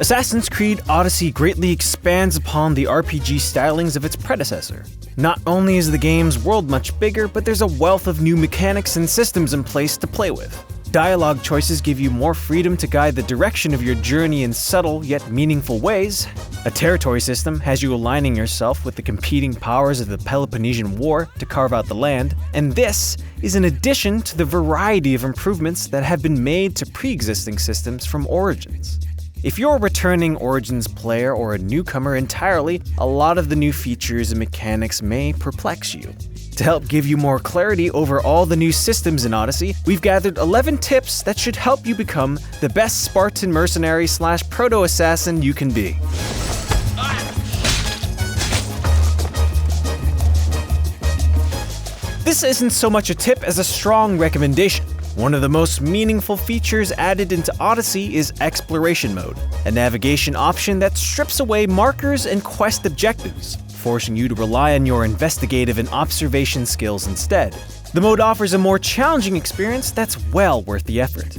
Assassin's Creed Odyssey greatly expands upon the RPG stylings of its predecessor. Not only is the game's world much bigger, but there's a wealth of new mechanics and systems in place to play with. Dialogue choices give you more freedom to guide the direction of your journey in subtle yet meaningful ways. A territory system has you aligning yourself with the competing powers of the Peloponnesian War to carve out the land, and this is in addition to the variety of improvements that have been made to pre-existing systems from Origins. If you're a returning Origins player or a newcomer entirely, a lot of the new features and mechanics may perplex you. To help give you more clarity over all the new systems in Odyssey, we've gathered 11 tips that should help you become the best Spartan mercenary / proto-assassin you can be. This isn't so much a tip as a strong recommendation. One of the most meaningful features added into Odyssey is Exploration Mode, a navigation option that strips away markers and quest objectives, forcing you to rely on your investigative and observation skills instead. The mode offers a more challenging experience that's well worth the effort.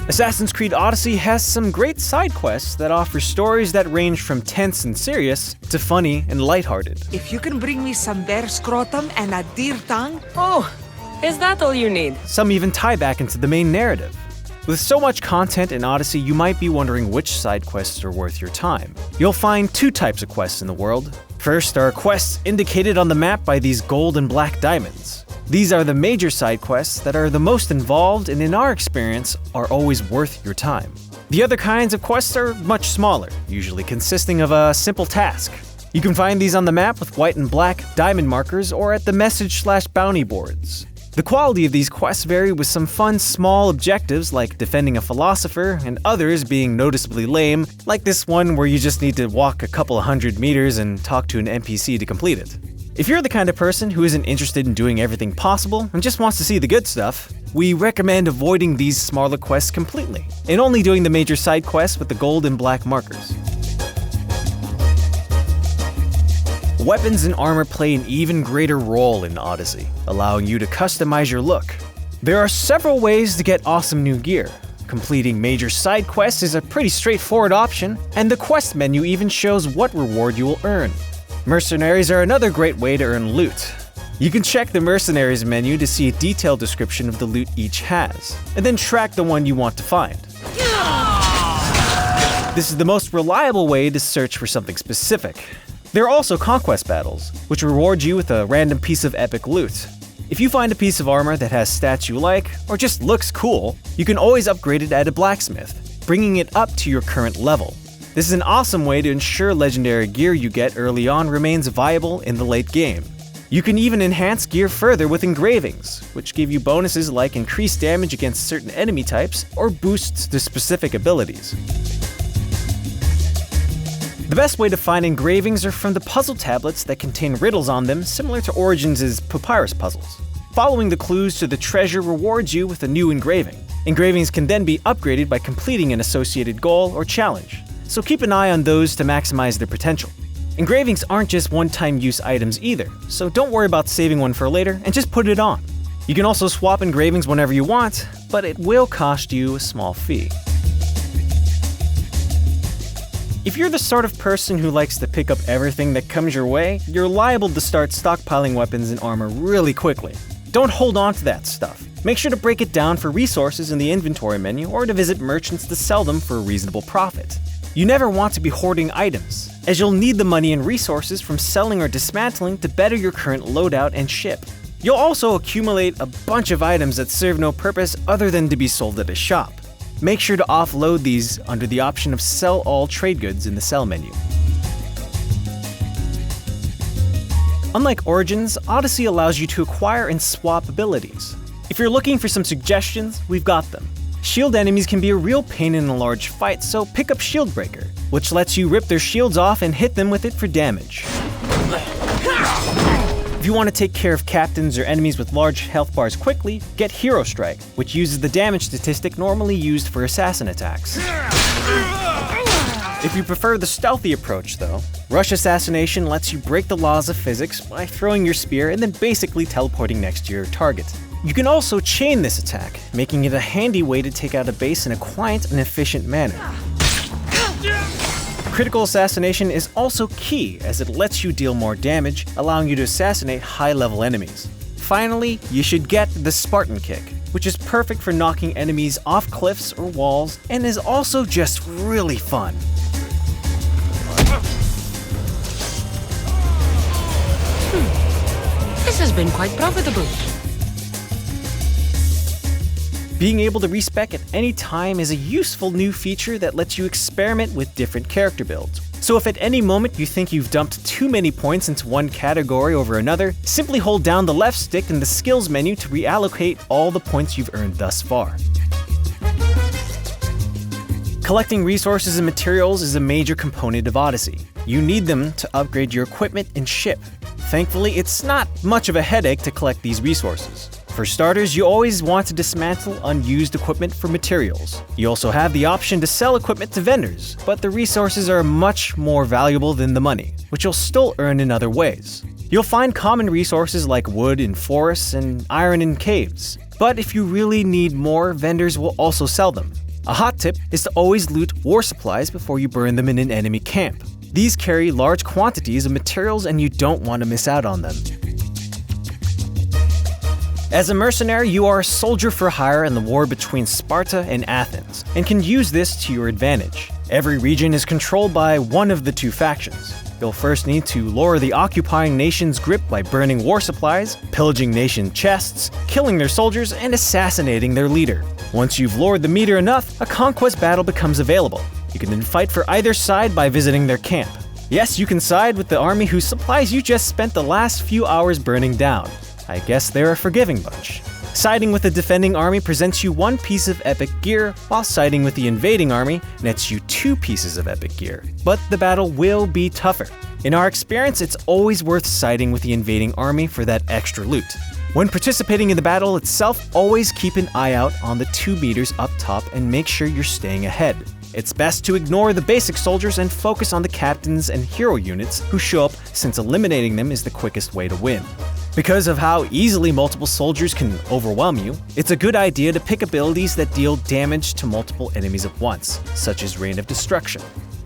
Assassin's Creed Odyssey has some great side quests that offer stories that range from tense and serious to funny and lighthearted. If you can bring me some bear scrotum and a deer tongue... Oh, is that all you need? Some even tie back into the main narrative. With so much content in Odyssey, you might be wondering which side quests are worth your time. You'll find two types of quests in the world. First are quests indicated on the map by these gold and black diamonds. These are the major side quests that are the most involved and in our experience are always worth your time. The other kinds of quests are much smaller, usually consisting of a simple task. You can find these on the map with white and black diamond markers or at the message/bounty boards. The quality of these quests vary, with some fun small objectives like defending a philosopher and others being noticeably lame, like this one where you just need to walk a couple of 100 meters and talk to an NPC to complete it. If you're the kind of person who isn't interested in doing everything possible and just wants to see the good stuff, we recommend avoiding these smaller quests completely and only doing the major side quests with the gold and black markers. Weapons and armor play an even greater role in Odyssey, allowing you to customize your look. There are several ways to get awesome new gear. Completing major side quests is a pretty straightforward option, and the quest menu even shows what reward you will earn. Mercenaries are another great way to earn loot. You can check the Mercenaries menu to see a detailed description of the loot each has, and then track the one you want to find. This is the most reliable way to search for something specific. There are also conquest battles, which reward you with a random piece of epic loot. If you find a piece of armor that has stats you like, or just looks cool, you can always upgrade it at a blacksmith, bringing it up to your current level. This is an awesome way to ensure legendary gear you get early on remains viable in the late game. You can even enhance gear further with engravings, which give you bonuses like increased damage against certain enemy types or boosts to specific abilities. The best way to find engravings are from the puzzle tablets that contain riddles on them, similar to Origins' papyrus puzzles. Following the clues to the treasure rewards you with a new engraving. Engravings can then be upgraded by completing an associated goal or challenge, so keep an eye on those to maximize their potential. Engravings aren't just one-time use items either, so don't worry about saving one for later and just put it on. You can also swap engravings whenever you want, but it will cost you a small fee. If you're the sort of person who likes to pick up everything that comes your way, you're liable to start stockpiling weapons and armor really quickly. Don't hold on to that stuff. Make sure to break it down for resources in the inventory menu or to visit merchants to sell them for a reasonable profit. You never want to be hoarding items, as you'll need the money and resources from selling or dismantling to better your current loadout and ship. You'll also accumulate a bunch of items that serve no purpose other than to be sold at a shop. Make sure to offload these under the option of Sell All Trade Goods in the Sell menu. Unlike Origins, Odyssey allows you to acquire and swap abilities. If you're looking for some suggestions, we've got them. Shield enemies can be a real pain in a large fight, so pick up Shield Breaker, which lets you rip their shields off and hit them with it for damage. If you want to take care of captains or enemies with large health bars quickly, get Hero Strike, which uses the damage statistic normally used for assassin attacks. If you prefer the stealthy approach though, Rush Assassination lets you break the laws of physics by throwing your spear and then basically teleporting next to your target. You can also chain this attack, making it a handy way to take out a base in a quiet and efficient manner. Critical assassination is also key as it lets you deal more damage, allowing you to assassinate high-level enemies. Finally, you should get the Spartan kick, which is perfect for knocking enemies off cliffs or walls and is also just really fun. This has been quite profitable. Being able to respec at any time is a useful new feature that lets you experiment with different character builds. So if at any moment you think you've dumped too many points into one category over another, simply hold down the left stick in the skills menu to reallocate all the points you've earned thus far. Collecting resources and materials is a major component of Odyssey. You need them to upgrade your equipment and ship. Thankfully, it's not much of a headache to collect these resources. For starters, you always want to dismantle unused equipment for materials. You also have the option to sell equipment to vendors, but the resources are much more valuable than the money, which you'll still earn in other ways. You'll find common resources like wood in forests and iron in caves, but if you really need more, vendors will also sell them. A hot tip is to always loot war supplies before you burn them in an enemy camp. These carry large quantities of materials and you don't want to miss out on them. As a mercenary, you are a soldier for hire in the war between Sparta and Athens, and can use this to your advantage. Every region is controlled by one of the two factions. You'll first need to lower the occupying nation's grip by burning war supplies, pillaging nation chests, killing their soldiers, and assassinating their leader. Once you've lowered the meter enough, a conquest battle becomes available. You can then fight for either side by visiting their camp. Yes, you can side with the army whose supplies you just spent the last few hours burning down. I guess they're a forgiving bunch. Siding with the defending army presents you one piece of epic gear, while siding with the invading army nets you 2 pieces of epic gear. But the battle will be tougher. In our experience, it's always worth siding with the invading army for that extra loot. When participating in the battle itself, always keep an eye out on the 2 meters up top and make sure you're staying ahead. It's best to ignore the basic soldiers and focus on the captains and hero units who show up, since eliminating them is the quickest way to win. Because of how easily multiple soldiers can overwhelm you, it's a good idea to pick abilities that deal damage to multiple enemies at once, such as Rain of Destruction.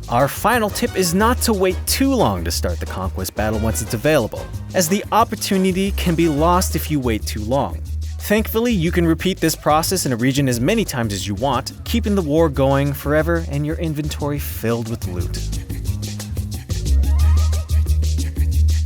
Our final tip is not to wait too long to start the conquest battle once it's available, as the opportunity can be lost if you wait too long. Thankfully, you can repeat this process in a region as many times as you want, keeping the war going forever and your inventory filled with loot.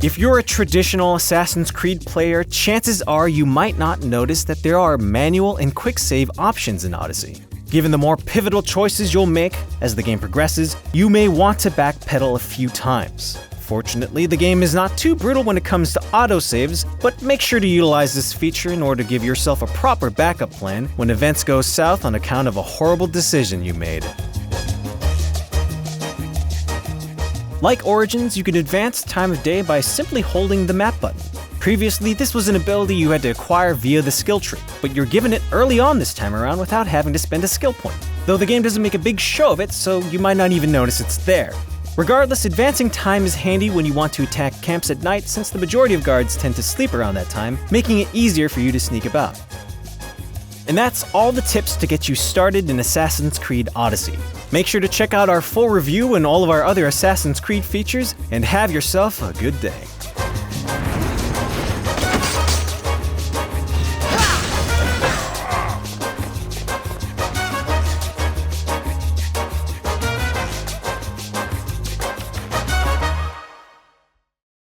If you're a traditional Assassin's Creed player, chances are you might not notice that there are manual and quick save options in Odyssey. Given the more pivotal choices you'll make as the game progresses, you may want to backpedal a few times. Fortunately, the game is not too brutal when it comes to autosaves, but make sure to utilize this feature in order to give yourself a proper backup plan when events go south on account of a horrible decision you made. Like Origins, you can advance time of day by simply holding the map button. Previously, this was an ability you had to acquire via the skill tree, but you're given it early on this time around without having to spend a skill point. Though the game doesn't make a big show of it, so you might not even notice it's there. Regardless, advancing time is handy when you want to attack camps at night, since the majority of guards tend to sleep around that time, making it easier for you to sneak about. And that's all the tips to get you started in Assassin's Creed Odyssey. Make sure to check out our full review and all of our other Assassin's Creed features, and have yourself a good day.